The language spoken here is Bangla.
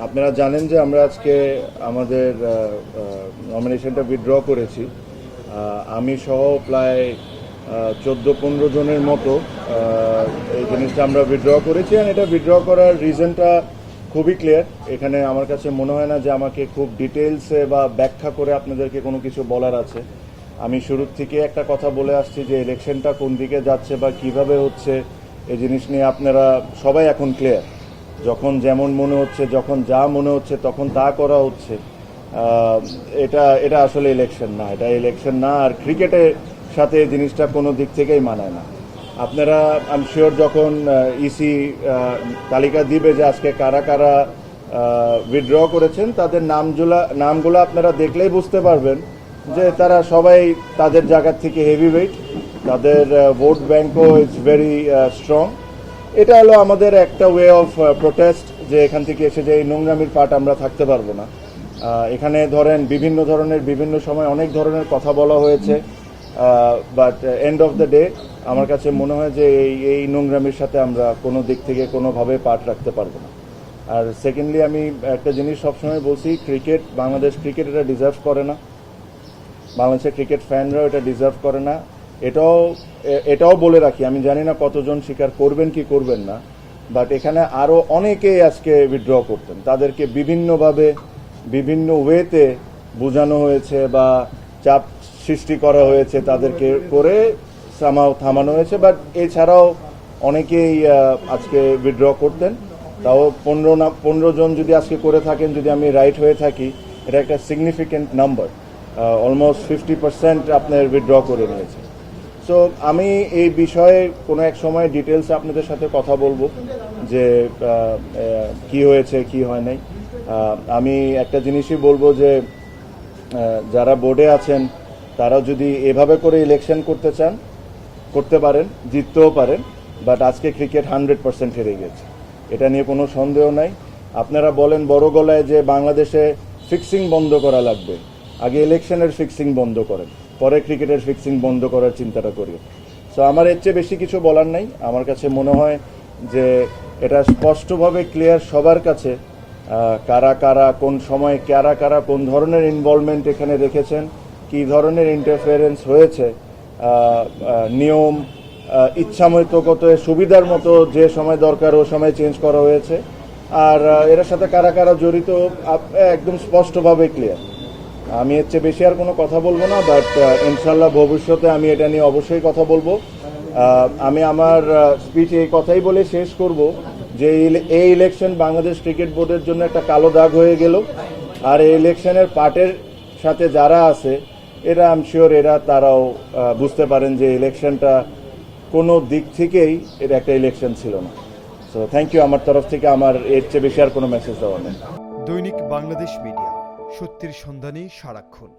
আপনারা জানেন যে আমরা আজকে আমাদের নমিনেশনটা উইথড্র করেছি। আমি সহ প্রায় 14-15 জনের মতো এই জিনিসটা আমরা উইথড্র করেছি। আর এটা উইথড্র করার রিজনটা খুবই ক্লিয়ার। এখানে আমার কাছে মনে হয় না যে আমাকে খুব ডিটেলসে বা ব্যাখ্যা করে আপনাদেরকে কোনো কিছু বলার আছে। আমি শুরুর থেকে একটা কথা বলে আসছি যে ইলেকশনটা কোন দিকে যাচ্ছে বা কিভাবে হচ্ছে এই জিনিস নিয়ে আপনারা সবাই এখন ক্লিয়ার। যখন যেমন মনে হচ্ছে, যখন যা মনে হচ্ছে তখন তা করা হচ্ছে। এটা এটা আসলে ইলেকশন না, এটা ইলেকশন না। আর ক্রিকেটের সাথে এই জিনিসটা কোনো দিক থেকেই মানায় না। আপনারা আই এম শিওর যখন ইসি তালিকা দিবে যে আজকে কারা কারা উইথড্র করেছেন, তাদের নামগুলো আপনারা দেখলেই বুঝতে পারবেন যে তারা সবাই তাদের জায়গার থেকে হেভি ওয়েট, তাদের ভোট ব্যাংকও ইজ ভেরি স্ট্রং। এটা হলো আমাদের একটা ওয়ে অফ প্রোটেস্ট, যে এখান থেকে এসে যে এই নোংরামির পার্ট আমরা থাকতে পারবো না। এখানে ধরেন বিভিন্ন ধরনের বিভিন্ন সময় অনেক ধরনের কথা বলা হয়েছে, but end of the day আমার কাছে মনে হয় যে এই নোংরামির সাথে আমরা কোনো দিক থেকে কোনোভাবে পার্ট রাখতে পারবো না। আর সেকেন্ডলি আমি একটা জিনিস সবসময় বলছি, ক্রিকেট, বাংলাদেশ ক্রিকেট এটা ডিজার্ভ করে না, বাংলাদেশের ক্রিকেট ফ্যানরাও এটা ডিজার্ভ করে না। এটাও বলে রাখি, আমি জানি না কতজন স্বীকার করবেন কি করবেন না, বাট এখানে আরও অনেকেই আজকে উইথড্র করতেন। তাদেরকে বিভিন্নভাবে বিভিন্ন ওয়েতে বোঝানো হয়েছে বা চাপ সৃষ্টি করা হয়েছে, তাদেরকে করে থামানো হয়েছে। বাট এছাড়াও অনেকেই আজকে উইথড্র করতেন। তাও 15 জন যদি আজকে করে থাকেন, যদি আমি রাইট হয়ে থাকি, এটা একটা সিগনিফিক্যান্ট নাম্বার। অলমোস্ট 50% আপনার উইথড্র করে নিয়েছে। সো আমি এই বিষয়ে কোনো এক সময় ডিটেলসে আপনাদের সাথে কথা বলবো যে কি হয়েছে কি হয় নাই। আমি একটা জিনিসই বলবো যে যারা বোর্ডে আছেন তারা যদি এভাবে করে ইলেকশন করতে চান করতে পারেন, জিততেও পারেন। বাট আজকে ক্রিকেট 100% হেরে গেছে, এটা নিয়ে কোনো সন্দেহ নাই। আপনারা বলেন বড় গলায় যে বাংলাদেশে ফিক্সিং বন্ধ করা লাগবে, আগে ইলেকশনের ফিক্সিং বন্ধ করেন, পরে ক্রিকেটের ফিক্সিং বন্ধ করার চিন্তাটা করি। সো আমার এর চেয়ে বেশি কিছু বলার নাই। আমার কাছে মনে হয় যে এটা স্পষ্টভাবে ক্লিয়ার সবার কাছে, কারা কারা কোন সময় কারা কারা কোন ধরনের ইনভলভমেন্ট এখানে রেখেছেন, কী ধরনের ইন্টারফারেন্স হয়েছে। নিয়ম ইচ্ছামতো কত সুবিধার মতো যে সময় দরকার ও সময় চেঞ্জ করা হয়েছে। আর এর সাথে কারা কারা জড়িত একদম স্পষ্টভাবে ক্লিয়ার। আমি এর চেয়ে বেশি আর কোনো কথা বলবো না, বাট ইনশাল্লাহ ভবিষ্যতে আমি এটা নিয়ে অবশ্যই কথা বলবো। আমি আমার স্পিচ এই কথাই বলে শেষ করব যে এই ইলেকশন বাংলাদেশ ক্রিকেট বোর্ডের জন্য একটা কালো দাগ হয়ে গেল। আর এই ইলেকশনের পার্টের সাথে যারা আছে এরা আই এম শিওর তারাও বুঝতে পারেন যে ইলেকশনটা কোনো দিক থেকেই এটা একটা ইলেকশন ছিল না। সো থ্যাংক ইউ আমার তরফ থেকে। আমার এর চেয়ে বেশি আর কোনো মেসেজ দেওয়া নেই। দৈনিক বাংলাদেশ মিডিয়া, সত্যের সন্ধানে সারাক্ষণ।